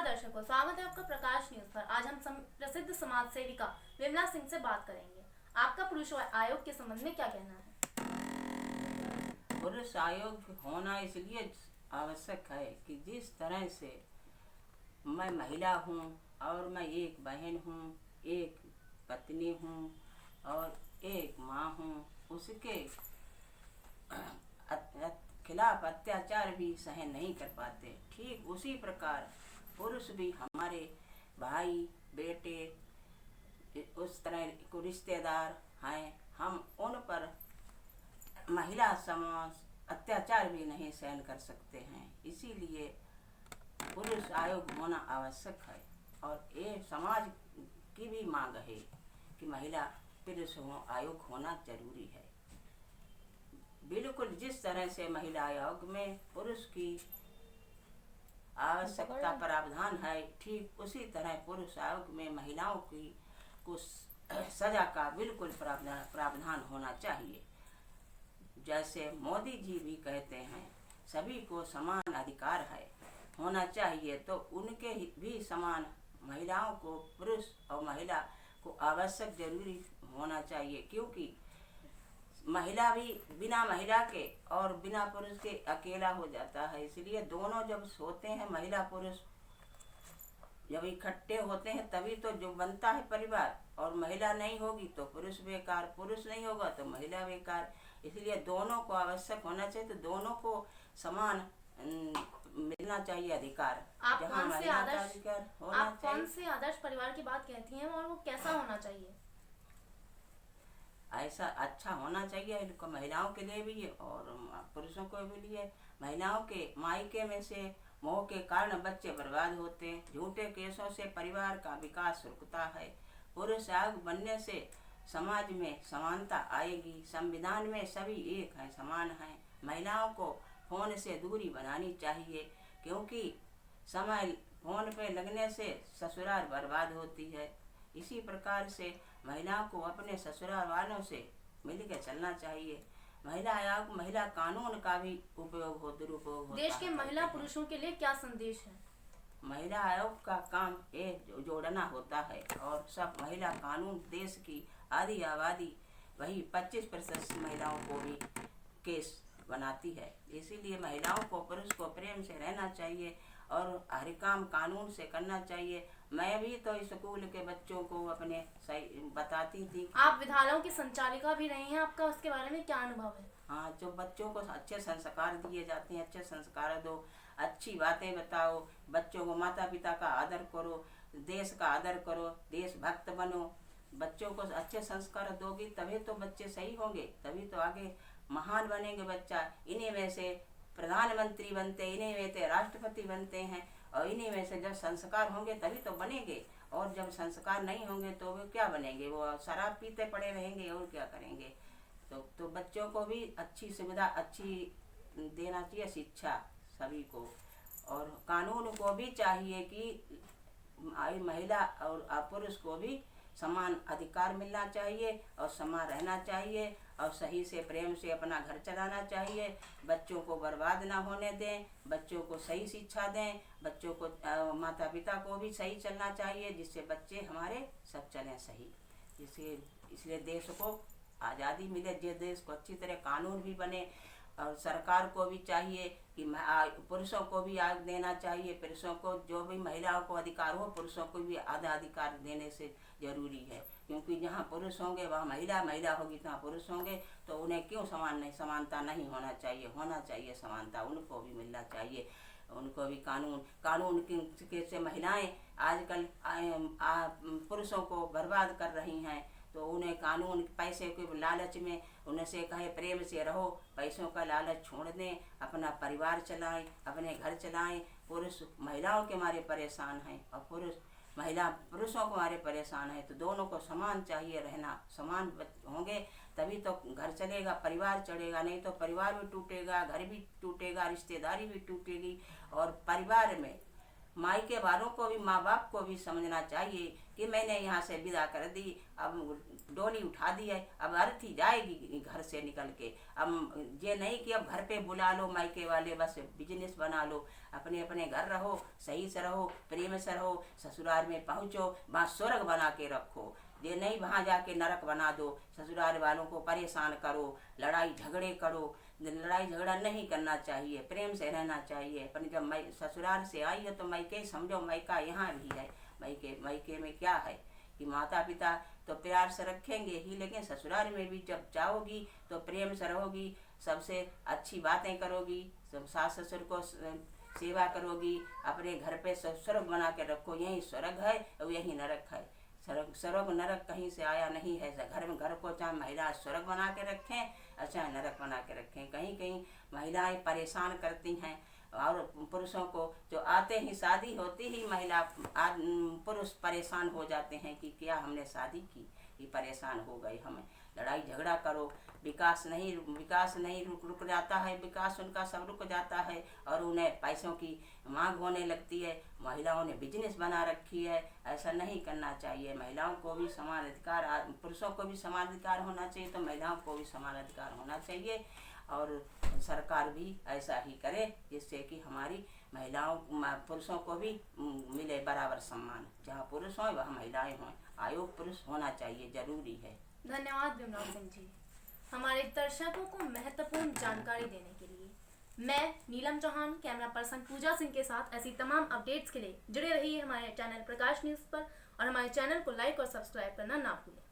नमस्कार दर्शकों, स्वागत है आपका प्रकाश न्यूज पर। आज हम प्रसिद्ध समाज सेविका विमला सिंह से बात करेंगे। आपका पुरुष आयोग के संबंध में क्या कहना है? पुरुष आयोग होना इसलिए आवश्यक है कि जिस तरह से मैं महिला हूँ और मैं एक बहन हूँ, एक पत्नी हूँ और एक माँ हूँ, उसके खिलाफ अत्याचार भी सहन नहीं कर पाते। ठीक उसी प्रकार पुरुष भी हमारे भाई बेटे उस तरह को रिश्तेदार हैं, हम उन पर महिला समाज अत्याचार भी नहीं सहन कर सकते हैं। इसीलिए पुरुष आयोग होना आवश्यक है और ये समाज की भी मांग है कि महिला पुरुष आयोग होना जरूरी है। बिल्कुल जिस तरह से महिला आयोग में पुरुष की आवश्यकता प्रावधान है, ठीक उसी तरह पुरुष आयोग में महिलाओं की कुछ सजा का बिल्कुल प्रावधान होना चाहिए। जैसे मोदी जी भी कहते हैं सभी को समान अधिकार है होना चाहिए, तो उनके भी समान महिलाओं को, पुरुष और महिला को आवश्यक जरूरी होना चाहिए, क्योंकि महिला भी बिना महिला के और बिना पुरुष के अकेला हो जाता है। इसलिए दोनों जब सोते हैं, महिला पुरुष जब इकट्ठे होते हैं तभी तो जो बनता है परिवार, और महिला नहीं होगी तो पुरुष बेकार, पुरुष नहीं होगा तो महिला बेकार। इसलिए दोनों को आवश्यक होना चाहिए, तो दोनों को समान मिलना चाहिए अधिकार। आप कौन से आदर्श परिवार की बात कहती हैं और वो कैसा होना चाहिए? ऐसा अच्छा होना चाहिए इनको, महिलाओं के लिए भी और पुरुषों को भी लिए। महिलाओं के मायके में से मोह के कारण बच्चे बर्बाद होते हैं, झूठे केसों से परिवार का विकास रुकता है। पुरुष आयोग बनने से समाज में समानता आएगी, संविधान में सभी एक हैं, समान हैं। महिलाओं को फोन से दूरी बनानी चाहिए, क्योंकि समय फोन पे लगने से ससुराल बर्बाद होती है। इसी प्रकार से महिलाओं को अपने ससुराल वालों से मिलकर चलना चाहिए। महिला आयोग, महिला कानून का भी दुरुपयोग होता है। देश के महिला पुरुषों के लिए क्या संदेश है? महिला आयोग का काम ये जोड़ना होता है और सब महिला कानून देश की आधी आबादी वही 25% महिलाओं को भी केस बनाती है। इसीलिए महिलाओं को, पुरुष को प्रेम से रहना चाहिए और हर काम कानून से करना चाहिए। मैं भी तो स्कूल के बच्चों को अपने सही बताती थी। आप विद्यालयों की संचालिका भी रही हैं, आपका उसके बारे में क्या अनुभव है? हाँ, जो बच्चों को अच्छे संस्कार दिए जाते हैं, अच्छे संस्कार दो, अच्छी बातें बताओ, बच्चों को माता पिता का आदर करो, देश का आदर करो, देशभक्त बनो। बच्चों को अच्छे संस्कार दोगी तभी तो बच्चे सही होंगे, तभी तो आगे महान बनेंगे बच्चा। इन्हीं में से प्रधानमंत्री बनते, इन्हीं में से राष्ट्रपति बनते हैं, और इन्हीं में से जब संस्कार होंगे तभी तो बनेंगे। और जब संस्कार नहीं होंगे तो वो क्या बनेंगे? वो शराब पीते पड़े रहेंगे और क्या करेंगे? तो बच्चों को भी अच्छी सुविधा अच्छी देना चाहिए, शिक्षा सभी को। और कानून को भी चाहिए कि महिला और पुरुष को भी समान अधिकार मिलना चाहिए और समान रहना चाहिए और सही से प्रेम से अपना घर चलाना चाहिए। बच्चों को बर्बाद ना होने दें, बच्चों को सही शिक्षा दें, बच्चों को माता पिता को भी सही चलना चाहिए, जिससे बच्चे हमारे सब चलें सही। इसलिए देश को आज़ादी मिले, जो देश को अच्छी तरह कानून भी बने। और सरकार को भी चाहिए कि पुरुषों को भी आयोग देना चाहिए। पुरुषों को जो भी महिलाओं को अधिकार हो, पुरुषों को भी आधा अधिकार देने से जरूरी है, क्योंकि जहाँ पुरुष होंगे वहाँ महिला, महिला होगी तहाँ पुरुष होंगे, तो उन्हें क्यों समानता नहीं होना चाहिए? होना चाहिए समानता, उनको भी मिलना चाहिए, उनको भी कानून के से महिलाएं आजकल पुरुषों को बर्बाद कर रही हैं। तो उन्हें कानून पैसे के लालच में उनसे कहे प्रेम से रहो, पैसों का लालच छोड़ दें, अपना परिवार चलाएं, अपने घर चलाएं। पुरुष महिलाओं के मारे परेशान हैं और महिला पुरुषों को मारे परेशान है, तो दोनों को समान चाहिए रहना। समान होंगे तभी तो घर चलेगा, परिवार चलेगा, नहीं तो परिवार भी टूटेगा, घर भी टूटेगा, रिश्तेदारी भी टूटेगी। और परिवार में मायके वालों को भी, माँ बाप को भी समझना चाहिए कि मैंने यहाँ से विदा कर दी, अब डोली उठा दी है, अब अर्थी जाएगी घर से निकल के। अब ये नहीं कि अब घर पे बुला लो मायके वाले, बस बिजनेस बना लो। अपने अपने घर रहो, सही से रहो, प्रेम से रहो, ससुराल में पहुँचो, वहाँ स्वर्ग बना के रखो। ये नहीं वहाँ जाके नरक बना दो, ससुराल वालों को परेशान करो, लड़ाई झगड़े करो। लड़ाई झगड़ा नहीं करना चाहिए, प्रेम से रहना चाहिए। अपन जब मैं ससुराल से आई है तो मायके समझो मायका यहाँ भी है। मायके में क्या है कि माता पिता तो प्यार से रखेंगे ही, लेकिन ससुराल में भी जब जाओगी तो प्रेम से रहोगी, सबसे अच्छी बातें करोगी, सब सास ससुर को सेवा करोगी, अपने घर पे स्वर्ग बना के रखो। यही स्वर्ग है और यही नरक है। स्वर्ग नरक कहीं से आया नहीं है। घर को चाहे महिला स्वर्ग बना के रखें, अच्छा नरक बना के रखें। कहीं कहीं महिलाएं परेशान करती हैं और पुरुषों को, जो आते ही शादी होती ही पुरुष परेशान हो जाते हैं कि क्या हमने शादी की, कि परेशान हो गए। हमें लड़ाई झगड़ा करो, विकास नहीं रुक जाता है, विकास उनका सब रुक जाता है और उन्हें पैसों की मांग होने लगती है। महिलाओं ने बिजनेस बना रखी है, ऐसा नहीं करना चाहिए। महिलाओं को भी समान अधिकार, पुरुषों को भी समान अधिकार होना चाहिए, तो महिलाओं को भी समान अधिकार होना चाहिए। और सरकार भी ऐसा ही करे जिससे कि हमारी महिलाओं पुरुषों को भी मिले बराबर सम्मान। जहाँ पुरुष हों वहाँ महिलाएं हों, आयोग पुरुष होना चाहिए, जरूरी है। धन्यवाद विमला सिंह जी, हमारे दर्शकों को महत्वपूर्ण जानकारी देने के लिए। मैं नीलम चौहान, कैमरा पर्सन पूजा सिंह के साथ ऐसी तमाम अपडेट्स के लिए जुड़े रहिए हमारे चैनल प्रकाश न्यूज़ पर, और हमारे चैनल को लाइक और सब्सक्राइब करना ना भूलें।